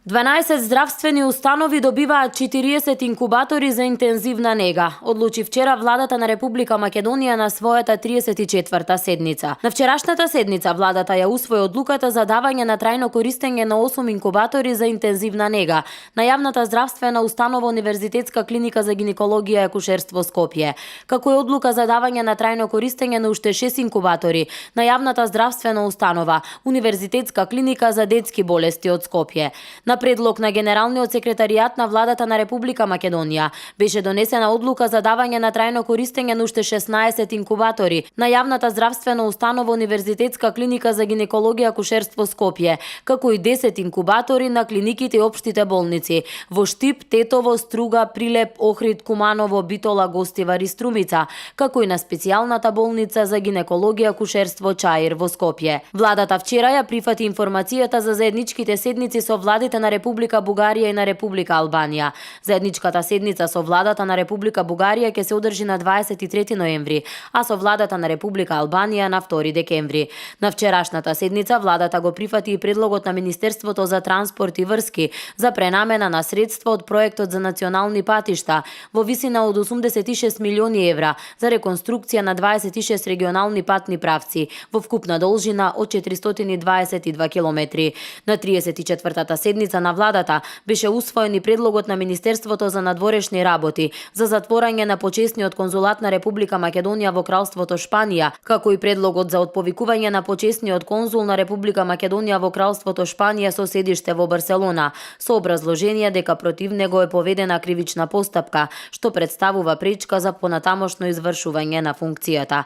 12 здравствени установи добиваат 40 инкубатори за интензивна нега, одлучи вчера владата на Република Македонија на својата 34-та седница. На вчерашната седница владата ја усвои одлуката за давање на трајно користење на 8 инкубатори за интензивна нега на јавната здравствена установа Универзитетска клиника за гинекологија и акушерство Скопје, како и одлука за давање на трајно користење на уште 6 инкубатори на јавната здравствена установа Универзитетска клиника за детски болести од Скопје. На предлог на Генералниот секретаријат на владата на Република Македонија беше донесена одлука за давање на трајно користење на уште 16 инкубатори на јавната здравствена установа Универзитетска клиника за гинекологија и акушерство Скопје, како и 10 инкубатори на клиниките и општите болници во Штип, Тетово, Струга, Прилеп, Охрид, Куманово, Битола, Гостивар и Струмица, како и на специјалната болница за гинекологија и акушерство Чаир во Скопје. Владата вчера ја прифати информацијата за заедничките седници со владите на Република Бугарија и на Република Албанија. Заедничката седница со владата на Република Бугарија ќе се одржи на 23 ноември, а со владата на Република Албанија на 2 декември. На вчерашната седница владата го прифати и предлогот на Министерството за транспорт и врски за пренамена на средства од проектот за национални патишта во висина од 86 милиони евра за реконструкција на 26 регионални патни правци во вкупна должина од 422 километри. На 34-та седница на владата беше усвоен и предлогот на Министерството за надворешни работи за затворање на почесниот конзулат на Република Македонија во Кралството Шпанија, како и предлогот за отповикување на почесниот конзул на Република Македонија во Кралството Шпанија со седиште во Барселона, со образложение дека против него е поведена кривична постапка, што представува пречка за понатамошно извршување на функцијата.